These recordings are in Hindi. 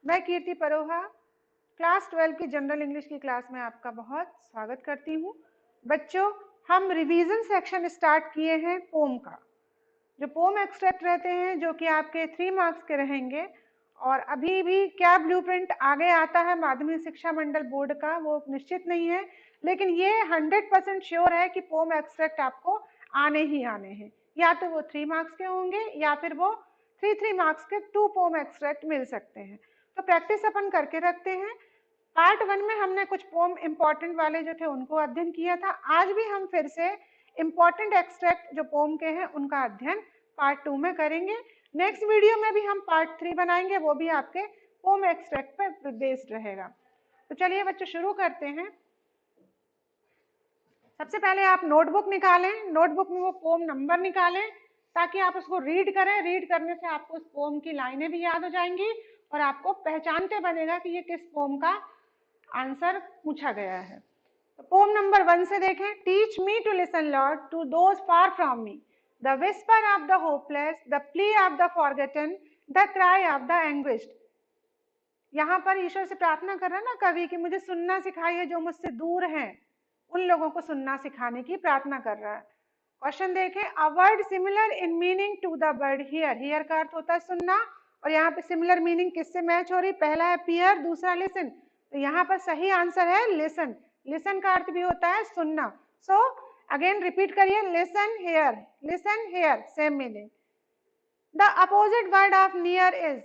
मैं कीर्ति परोहा क्लास 12 की जनरल इंग्लिश की क्लास में आपका बहुत स्वागत करती हूँ। बच्चों, हम रिवीजन सेक्शन स्टार्ट किए हैं पोम का। जो पोम एक्सट्रैक्ट रहते हैं जो कि आपके 3 मार्क्स के रहेंगे, और अभी भी क्या ब्लूप्रिंट आगे आता है माध्यमिक शिक्षा मंडल बोर्ड का वो निश्चित नहीं है, लेकिन ये 100% श्योर है कि पोम एक्सट्रैक्ट आपको आने ही आने हैं। या तो वो 3 मार्क्स के होंगे या फिर वो 3 मार्क्स के 2 पोम एक्सट्रैक्ट मिल सकते हैं। तो प्रैक्टिस अपन करके रखते हैं। पार्ट 1 में हमने कुछ पोम इंपॉर्टेंट वाले जो थे उनको अध्ययन किया था। आज भी हम फिर से इंपॉर्टेंट एक्सट्रैक्ट जो पोम के हैं उनका अध्ययन पार्ट 2 में करेंगे। नेक्स्ट वीडियो में भी हम पार्ट 3 बनाएंगे, वो भी आपके पोम एक्सट्रैक्ट पर बेस्ड रहेगा। तो चलिए बच्चों शुरू करते हैं। सबसे पहले आप नोटबुक निकालें, नोटबुक में वो पोम नंबर निकालें ताकि आप उसको रीड करें। रीड करने से आपको उस पोम की लाइनें भी याद हो जाएंगी और आपको पहचानते बनेगा कि ये किस पोम का आंसर पूछा गया है। तो पोम नंबर 1 से देखें। Teach me to listen Lord to those far from me, the whisper of the hopeless, the plea of the forgotten, the cry of the anguished. यहाँ पर ईश्वर से प्रार्थना कर रहा है ना कवि कि मुझे सुनना सिखाइए जो मुझसे दूर हैं, उन लोगों को सुनना सिखाने की प्रार्थना कर रहा है। क्वेश्चन देखें। A word similar in meaning to the word here. Here का अर्थ होता है सुनना, और यहाँ पे सिमिलर मीनिंग किससे मैच हो रही? पहला है पियर, दूसरा लिसन। तो यहाँ पर सही आंसर है लिसन। लिसन का अर्थ भी होता है सुनना। सो अगेन रिपीट करिए, listen here, listen here, same meaning. The opposite word of near is.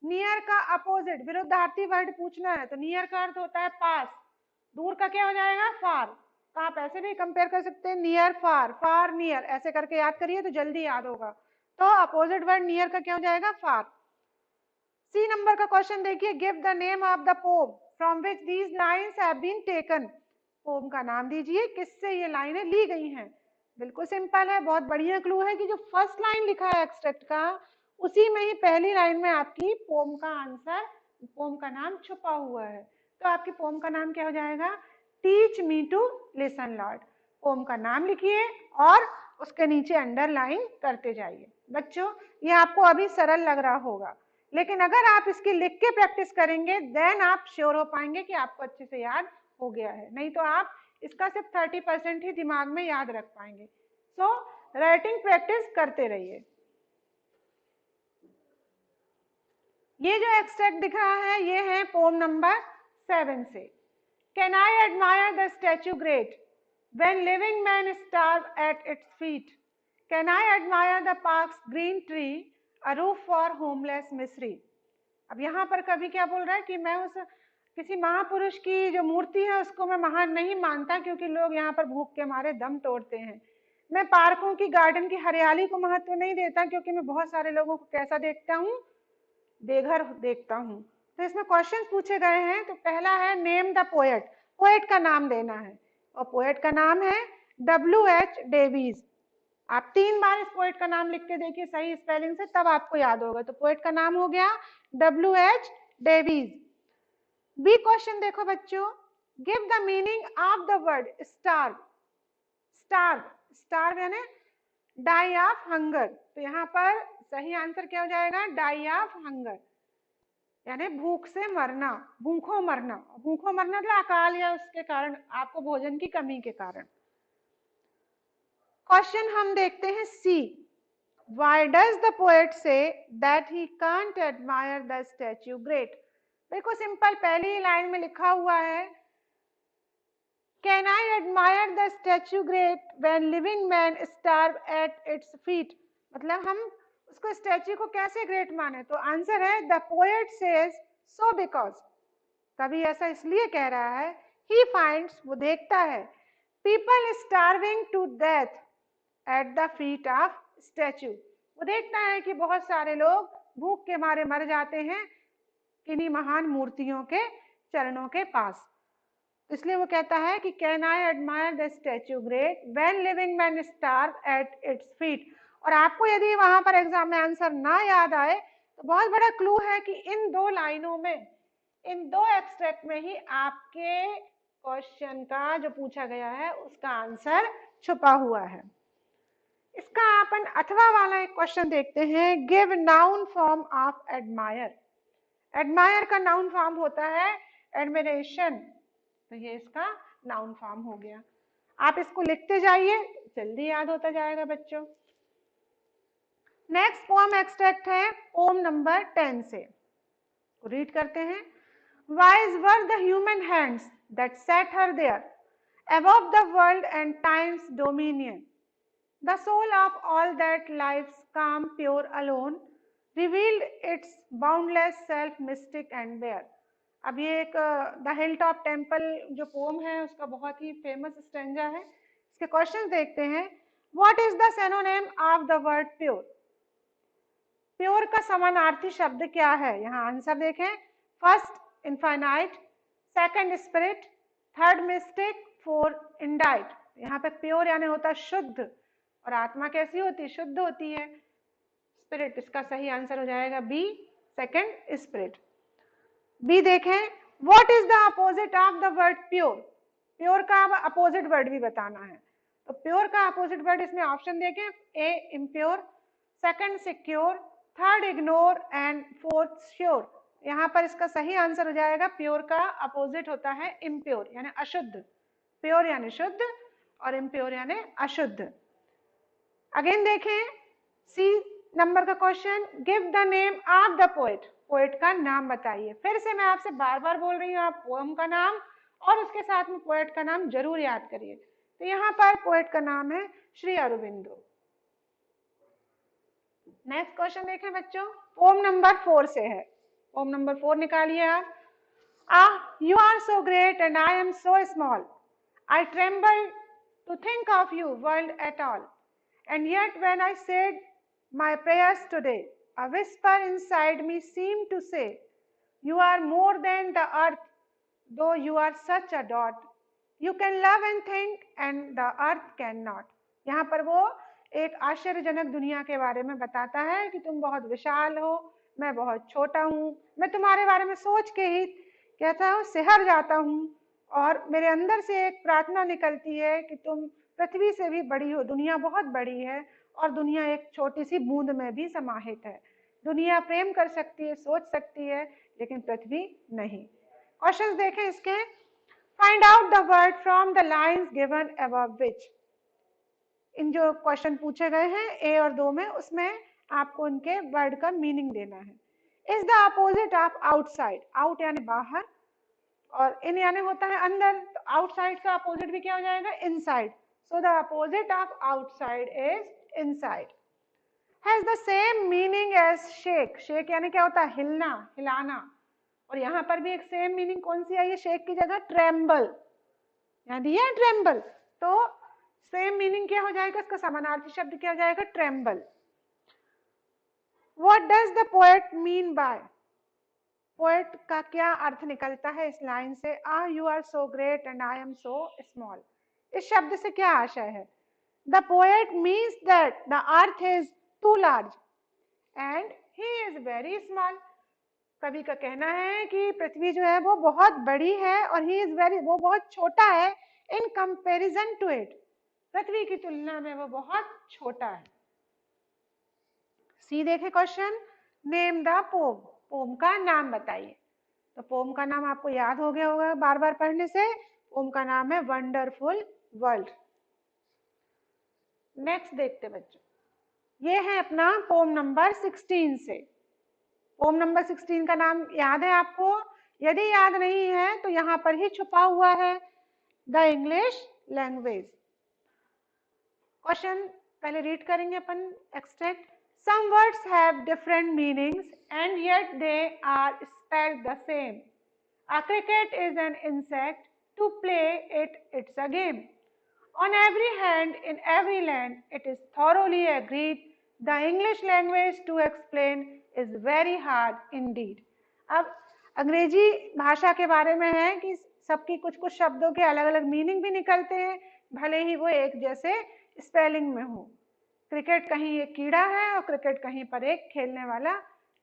Near का अपोजिट विरुद्धार्थी वर्ड पूछना है तो नियर का अर्थ होता है पास, दूर का क्या हो जाएगा? फार। तो आप ऐसे भी कंपेयर कर सकते हैं, नियर फार, फार नियर, ऐसे करके याद करिए तो जल्दी याद होगा। तो अपोजिट वर्ड नियर का क्या हो जाएगा? फार। सी नंबर का क्वेश्चन देखिए। Give the name of the poem from which these lines have been taken. Poem का नाम दीजिए किससे ये लाइनें ली गई हैं। बिल्कुल सिंपल है, बहुत बढ़िया क्लू है कि जो फर्स्ट लाइन लिखा है एक्सट्रैक्ट का, उसी में ही पहली लाइन में आपकी पोम का आंसर, पोम का नाम छुपा हुआ है। तो आपकी पोम का नाम क्या हो जाएगा? Teach me to listen Lord. Poem का नाम लिखिए और उसके नीचे अंडरलाइन करते जाइए। बच्चों, ये आपको अभी सरल लग रहा होगा, लेकिन अगर आप इसकी लिख के प्रैक्टिस करेंगे देन आप श्योर हो पाएंगे कि आपको अच्छे से याद हो गया है। नहीं तो आप इसका सिर्फ 30% ही दिमाग में याद रख पाएंगे। सो राइटिंग प्रैक्टिस करते रहिए। ये जो एक्सट्रैक्ट दिख रहा है ये है पोम नंबर 7 से। Can I admire the statue great when living man starve at its feet? Can I admire the parks green tree, a roof for homeless मिस्री? अब यहाँ पर कवि क्या बोल रहा है कि मैं उस किसी महापुरुष की जो मूर्ति है उसको मैं महान नहीं मानता, क्योंकि लोग यहाँ पर भूख के मारे दम तोड़ते हैं। मैं पार्कों की, गार्डन की हरियाली को महत्व नहीं देता, क्योंकि मैं बहुत सारे लोगों को कैसा देखता हूँ? बेघर देखता हूँ। तो इसमें क्वेश्चन पूछे गए हैं। तो पहला है नेम द पोएट, पोएट का नाम देना है, और पोएट का नाम है W.H. डेविस। आप 3 बार इस पोएट का नाम लिख के देखिए सही स्पेलिंग से, तब आपको याद होगा। तो पोएट का नाम हो गया W.H. डेविस। बी क्वेश्चन देखो बच्चों। Give the meaning of the word starve. Starve, starve यानी डाई ऑफ हंगर। तो यहाँ पर सही आंसर क्या हो जाएगा? डाई ऑफ हंगर, यानी भूख से मरना, भूखों मरना। भूखों मरना मतलब अकाल या उसके कारण, आपको भोजन की कमी के कारण। क्वेश्चन हम देखते हैं सी। Why does the poet say that he can't admire the statue great? देखो सिंपल, पहली लाइन में लिखा हुआ है Can I admire the statue great when living men starve at its feet? मतलब हम उसको स्टैच्यू को कैसे ग्रेट माने? तो आंसर है the poet says so because. कभी ऐसा इसलिए कह रहा है, ही फाइंड्स, वो देखता है, people starving to death at the feet of statue. वो देखता है कि बहुत सारे लोग भूख के मारे मर जाते हैं किन्हीं महान मूर्तियों के चरणों के पास। इसलिए वो कहता है कि can I admire the statue great when living man starve at its feet. और आपको यदि वहां पर एग्जाम में आंसर ना याद आए तो बहुत बड़ा क्लू है कि इन 2 लाइनों में, इन 2 एक्सट्रैक्ट में ही आपके क्वेश्चन का जो पूछा गया है उसका आंसर छुपा हुआ है। इसका अपन अथवा वाला एक क्वेश्चन देखते हैं। Give noun form of admire. Admire का नाउन फॉर्म होता है एडमिरेशन, तो ये इसका नाउन फॉर्म हो गया। आप इसको लिखते जाइए, जल्दी याद होता जाएगा बच्चों। नेक्स्ट पोएम एक्सट्रैक्ट है पोएम नंबर 10 से, रीड करते हैं। Wise were the human hands that set her there above the world and time's dominion, the soul of all that life's calm pure alone revealed its boundless self mystic and bare। अब ये एक द हिल टॉप टेम्पल जो पोम है उसका बहुत ही फेमस स्टैंजा है। इसके क्वेश्चन देखते हैं। What is the synonym of the word pure? Pure का समानार्थी शब्द क्या है? यहाँ आंसर देखें। First infinite, second spirit, third mystic, fourth indite. यहाँ पे प्योर यानी होता है शुद्ध, और आत्मा कैसी होती है? शुद्ध होती है। स्पिरिट, इसका सही आंसर हो जाएगा बी, सेकंड स्पिरिट। बी देखें। What is the opposite of the word pure? Pure का अपोजिट वर्ड भी बताना है, तो प्योर का अपोजिट वर्ड इसमें ऑप्शन देखें। A impure, second secure, third ignore and fourth sure. यहाँ पर इसका सही आंसर हो जाएगा प्योर का अपोजिट होता है इम्प्योर यानी अशुद्ध। प्योर यानी शुद्ध और इम्प्योर यानी अशुद्ध। अगेन देखें सी नंबर का question, give the name of the poet. Poet का नाम बताइए। फिर से मैं आपसे बार बार बोल रही हूँ, आप पोएम का नाम और उसके साथ में पोएट का नाम जरूर याद करिए। तो यहाँ पर पोएट का नाम है श्री अरबिंदो। नेक्स्ट क्वेश्चन देखें बच्चों, पोम नंबर 4 से है। पोम नंबर 4 निकालिए आप। You are so great and I am so small, I tremble to think of you, world at all. And yet when I said my prayers today, a whisper inside me seemed to say, you are more than the earth, though you are such a dot. You can love and think and the earth cannot. यहाँ पर वो एक आश्चर्यजनक दुनिया के बारे में बताता है कि तुम बहुत विशाल हो, मैं बहुत छोटा हूँ। मैं तुम्हारे बारे में सोच के ही कहता हूँ सिहर जाता हूँ, और मेरे अंदर से एक प्रार्थना निकलती है कि तुम पृथ्वी से भी बड़ी हो। दुनिया बहुत बड़ी है और दुनिया एक छोटी सी बूंद में भी समाहित है। दुनिया प्रेम कर सकती है, सोच सकती है, लेकिन पृथ्वी नहीं। क्वेश्चंस देखें इसके। Find out the word from the lines given above which. इन जो क्वेश्चन पूछे गए हैं ए और 2 में, उसमें आपको इनके वर्ड का मीनिंग देना है। Is the opposite of outside. Out यानी बाहर और इन यानी होता है अंदर, तो आउटसाइड का अपोजिट भी क्या हो जाएगा? Inside. So the opposite of outside is inside. Has the same meaning as shake. Shake यानी क्या होता है? हिलना, हिलाना। और यहाँ पर भी एक सेम मीनिंग कौन सी आई है शेक की जगह? ट्रेम्बल। यहाँ दिया है ट्रेम्बल, तो सेम मीनिंग क्या हो जाएगा? इसका समानार्थी शब्द क्या हो जाएगा? Tremble. What does the poet mean by? Poet का क्या अर्थ निकलता है इस लाइन से? You are so great and I am so small. इस शब्द से क्या आशय है? The poet means that the earth is too large and he is very small. कवि का कहना है कि पृथ्वी जो है वो बहुत बड़ी है और ही इज वेरी, वो बहुत छोटा है इन कंपैरिजन टू इट। पृथ्वी की तुलना में वो बहुत छोटा है। सी देखे question, name the poem. Poem का नाम बताइए। तो पोम का नाम आपको याद हो गया होगा बार बार पढ़ने से। पोम का नाम है वंडरफुल वर्ल्ड। नेक्स्ट देखते बच्चों, ये है अपना पोम नंबर 16 से। पोम नंबर 16 का नाम याद है आपको? यदि याद नहीं है तो यहाँ पर ही छुपा हुआ है, द इंग्लिश लैंग्वेज। क्वेश्चन पहले रीड करेंगे अपन extract. Some words have different meanings and yet they are spelled the same. A cricket is an insect, to play it, it's a game. On every hand, in every land, it is thoroughly agreed. The English language to explain is very hard indeed. अब अंग्रेजी भाषा के बारे में है कि सबकी कुछ कुछ शब्दों के अलग अलग मीनिंग भी निकलते हैं, भले ही वो एक जैसे स्पेलिंग में हो। क्रिकेट कहीं एक कीड़ा है और क्रिकेट कहीं पर एक खेलने वाला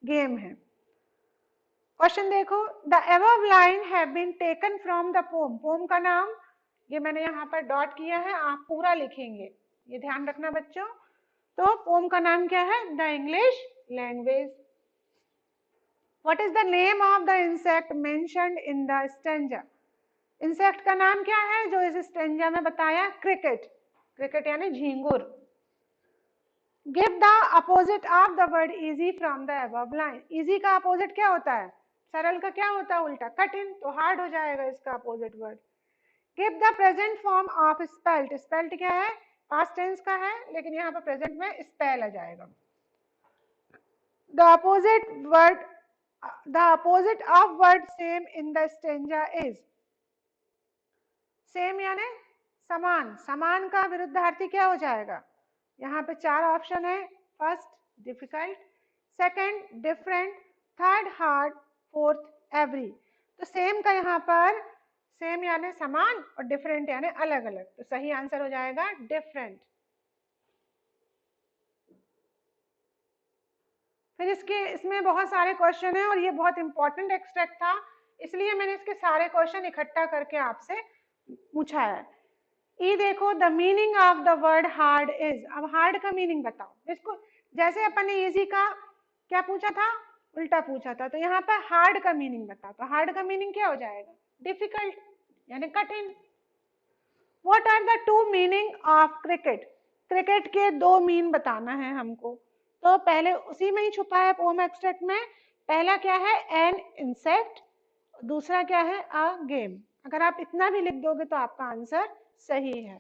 गेम है। क्वेश्चन देखो, the above line have been taken from the poem. Poem का नाम ये मैंने यहाँ पर डॉट किया है, आप पूरा लिखेंगे, ये ध्यान रखना बच्चों। तो पोम का नाम क्या है? The English language. What is the name of the insect mentioned in the stanza? Insect का नाम क्या है जो इस स्टेंजा में बताया? क्रिकेट। क्रिकेट यानी झींगुर। Give the opposite of the word easy from the above line. Easy का अपोजिट क्या होता है? सरल का क्या होता है उल्टा? कठिन। तो हार्ड हो जाएगा इसका opposite word. Give the present form of spelt. Spelt क्या है? पास्ट टेंस का है, लेकिन यहाँ पर प्रेजेंट में स्पेल आ जाएगा। The opposite of word same in the stanza is. Same यानी समान। समान का विरुद्धार्थी क्या हो जाएगा? यहाँ पे 4 ऑप्शन है। First difficult, second different, third hard, fourth every. तो सेम का यहाँ पर सेम यानी समान और डिफरेंट यानी अलग अलग, तो सही आंसर हो जाएगा डिफरेंट। फिर इसमें बहुत सारे क्वेश्चन हैं और ये बहुत इंपॉर्टेंट एक्सट्रैक्ट था, इसलिए मैंने इसके सारे क्वेश्चन इकट्ठा करके आपसे पूछा है। ये देखो, the meaning of the word hard is. अब हार्ड का मीनिंग बताओ। इसको जैसे अपन ने इजी का क्या पूछा था, उल्टा पूछा था, तो यहाँ पर हार्ड का मीनिंग बताओ। तो हार्ड का मीनिंग क्या हो जाएगा? डिफिकल्ट यानी कठिन। What are the 2 meaning of cricket? Cricket के 2 मीन बताना है हमको। तो पहले उसी में ही छुपा है पोएम एक्सट्रैक्ट में। पहला क्या है? An insect. दूसरा क्या है? A game. अगर आप इतना भी लिख दोगे तो आपका आंसर सही है।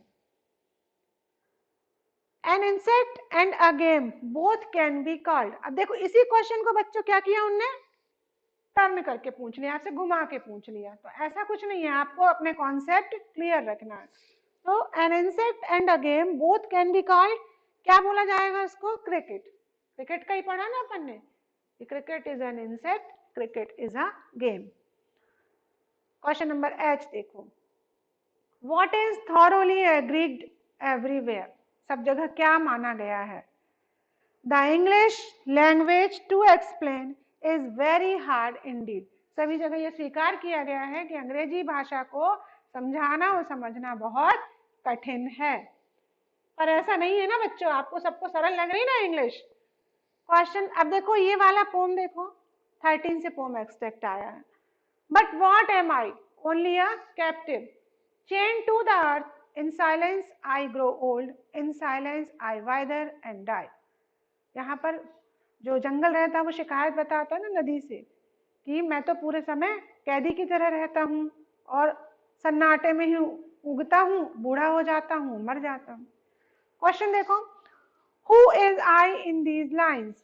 An insect and a game both can be called। अब देखो इसी क्वेश्चन को बच्चों क्या किया उनने? टर्न करके पूछ लिया, आपसे घुमा के पूछ लिया। तो ऐसा कुछ नहीं है, आपको अपने कॉन्सेप्ट क्लियर रखना है। तो an insect and a game both can be called, क्या बोला जाएगा इसको? क्रिकेट। क्रिकेट का ही पढ़ा ना अपन ने। Cricket is an insect, cricket is a game. Question number H देखो, what is thoroughly agreed everywhere? सब जगह क्या माना गया है? The English language to explain is very hard indeed. सभी जगह यह स्वीकार किया गया है कि अंग्रेजी भाषा को समझाना और समझना बहुत कठिन है। पर ऐसा नहीं है ना बच्चों, आपको सबको सरल लग रही ना इंग्लिश। क्वेश्चन अब देखो, ये वाला पोम देखो, 13 से पोम एक्सट्रैक्ट आया है। But what am I? Only a captive, chained to the earth, in silence I grow old, in silence I wither and die। यहाँ पर जो जंगल रहता है वो शिकायत बताता है ना नदी से कि मैं तो पूरे समय कैदी की तरह रहता हूँ और सन्नाटे में ही उगता हूँ, बूढ़ा हो जाता हूँ, मर जाता हूँ। क्वेश्चन देखो, who is I in these lines?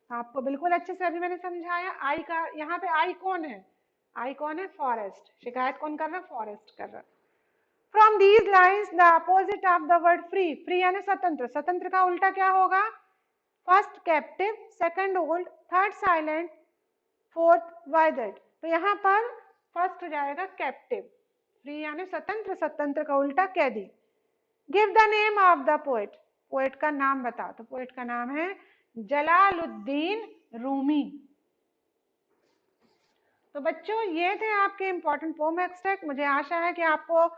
आपको बिल्कुल अच्छे से अभी मैंने समझाया। आई का यहाँ पे आई कौन है? आई कौन है? फॉरेस्ट। शिकायत कौन कर रहा? फॉरेस्ट कर रहा। From these lines, the opposite of the word free, free यानी स्वतंत्र। स्वतंत्र का उल्टा क्या होगा? First captive, second old, third silent, fourth withered। तो यहाँ पर फर्स्ट हो जाएगा कैप्टिव। फ्री यानी स्वतंत्र, स्वतंत्र का उल्टा कैदी। Give the name of the poet. Poet का नाम बताओ। तो पोएट का नाम है जलालुद्दीन रूमी। तो बच्चों ये थे आपके इंपॉर्टेंट पोएम एक्सट्रैक्ट। मुझे आशा है कि आपको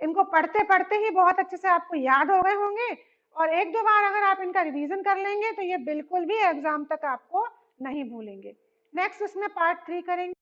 इनको पढ़ते पढ़ते ही बहुत अच्छे से आपको याद हो गए होंगे, और 1-2 बार अगर आप इनका रिवीजन कर लेंगे तो ये बिल्कुल भी एग्जाम तक आपको नहीं भूलेंगे। नेक्स्ट इसमें पार्ट 3 करेंगे।